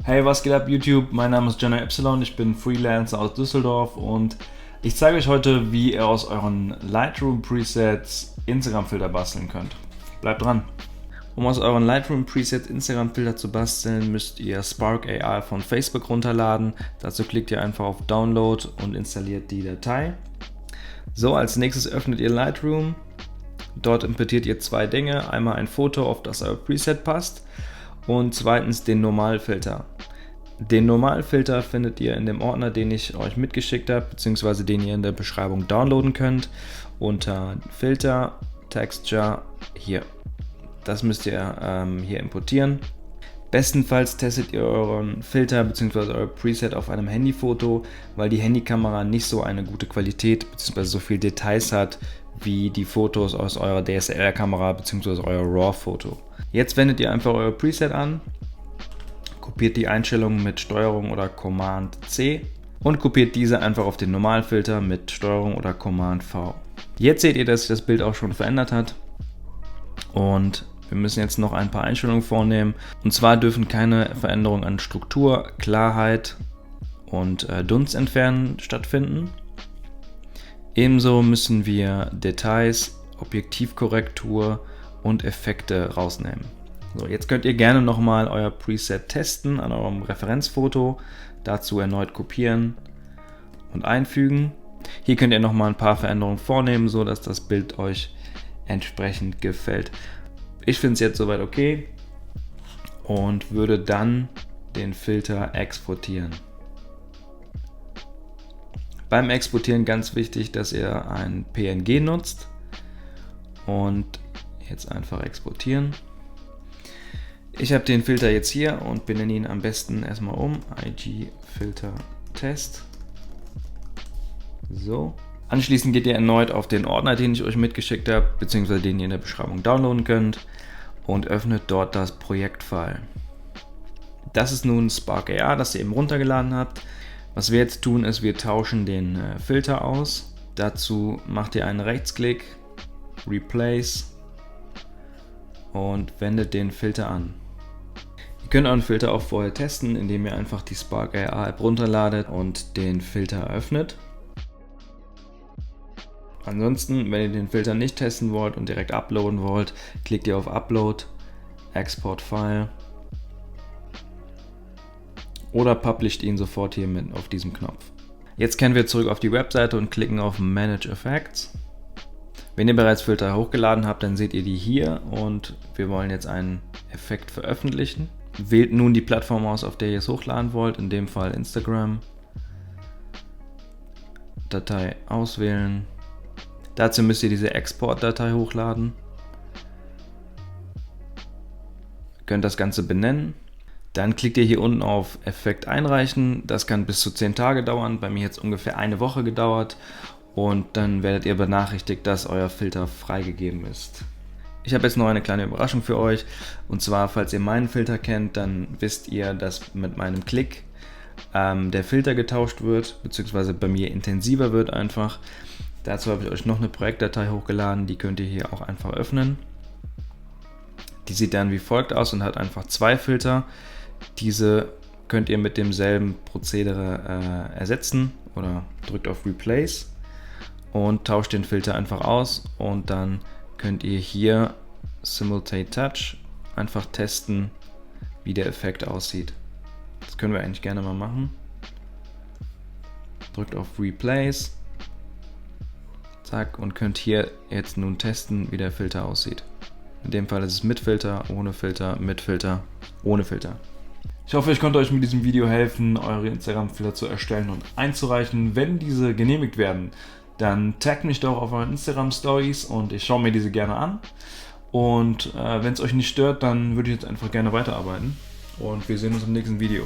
Hey, was geht ab YouTube? Mein Name ist Jenna Epsilon, ich bin Freelancer aus Düsseldorf und ich zeige euch heute, wie ihr aus euren Lightroom Presets Instagram-Filter basteln könnt. Bleibt dran! Um aus euren Lightroom Presets Instagram-Filter zu basteln, müsst ihr Spark AI von Facebook runterladen. Dazu klickt ihr einfach auf Download und installiert die Datei. So, als nächstes öffnet ihr Lightroom. Dort importiert ihr zwei Dinge, einmal ein Foto, auf das euer Preset passt, und zweitens den Normalfilter. Den Normalfilter findet ihr in dem Ordner, den ich euch mitgeschickt habe, beziehungsweise den ihr in der Beschreibung downloaden könnt, unter Filter, Texture, hier. Das müsst ihr hier importieren. Bestenfalls testet ihr euren Filter bzw. euer Preset auf einem Handyfoto, weil die Handykamera nicht so eine gute Qualität bzw. so viel Details hat wie die Fotos aus eurer DSLR-Kamera bzw. euer RAW-Foto. Jetzt wendet ihr einfach euer Preset an, kopiert die Einstellungen mit STRG oder Command C und kopiert diese einfach auf den Normalfilter mit STRG oder Command V. Jetzt seht ihr, dass sich das Bild auch schon verändert hat und wir müssen jetzt noch ein paar Einstellungen vornehmen. Und zwar dürfen keine Veränderungen an Struktur, Klarheit und Dunstentfernen stattfinden. Ebenso müssen wir Details, Objektivkorrektur und Effekte rausnehmen. So, jetzt könnt ihr gerne nochmal euer Preset testen an eurem Referenzfoto. Dazu erneut kopieren und einfügen. Hier könnt ihr nochmal ein paar Veränderungen vornehmen, so dass das Bild euch entsprechend gefällt. Ich finde es jetzt soweit okay und würde dann den Filter exportieren. Beim Exportieren ganz wichtig, dass ihr ein PNG nutzt und jetzt einfach exportieren. Ich habe den Filter jetzt hier und benenne ihn am besten erstmal um, IG Filter Test. So. Anschließend geht ihr erneut auf den Ordner, den ich euch mitgeschickt habe, beziehungsweise den ihr in der Beschreibung downloaden könnt und öffnet dort das Projektfile. Das ist nun Spark AI, das ihr eben runtergeladen habt. Was wir jetzt tun, ist, wir tauschen den Filter aus. Dazu macht ihr einen Rechtsklick, Replace und wendet den Filter an. Ihr könnt euren Filter auch vorher testen, indem ihr einfach die Spark AI App runterladet und den Filter öffnet. Ansonsten, wenn ihr den Filter nicht testen wollt und direkt uploaden wollt, klickt ihr auf Upload, Export File oder publisht ihn sofort hier mit auf diesem Knopf. Jetzt kehren wir zurück auf die Webseite und klicken auf Manage Effects. Wenn ihr bereits Filter hochgeladen habt, dann seht ihr die hier und wir wollen jetzt einen Effekt veröffentlichen. Wählt nun die Plattform aus, auf der ihr es hochladen wollt, in dem Fall Instagram. Datei auswählen. Dazu müsst ihr diese Export-Datei hochladen. Ihr könnt das Ganze benennen. Dann klickt ihr hier unten auf Effekt einreichen. Das kann bis zu 10 Tage dauern. Bei mir hat es ungefähr eine Woche gedauert. Und dann werdet ihr benachrichtigt, dass euer Filter freigegeben ist. Ich habe jetzt noch eine kleine Überraschung für euch. Und zwar, falls ihr meinen Filter kennt, dann wisst ihr, dass mit meinem Klick der Filter getauscht wird, beziehungsweise bei mir intensiver wird einfach. Dazu habe ich euch noch eine Projektdatei hochgeladen, die könnt ihr hier auch einfach öffnen. Die sieht dann wie folgt aus und hat einfach zwei Filter. Diese könnt ihr mit demselben Prozedere ersetzen oder drückt auf Replace und tauscht den Filter einfach aus und dann könnt ihr hier Simultaneous Touch einfach testen, wie der Effekt aussieht. Das können wir eigentlich gerne mal machen. Drückt auf Replace. Zack, und könnt hier jetzt nun testen, wie der Filter aussieht. In dem Fall ist es mit Filter, ohne Filter, mit Filter, ohne Filter. Ich hoffe, ich konnte euch mit diesem Video helfen, eure Instagram-Filter zu erstellen und einzureichen. Wenn diese genehmigt werden, dann taggt mich doch auf euren Instagram-Stories und ich schaue mir diese gerne an. Und wenn es euch nicht stört, dann würde ich jetzt einfach gerne weiterarbeiten. Und wir sehen uns im nächsten Video.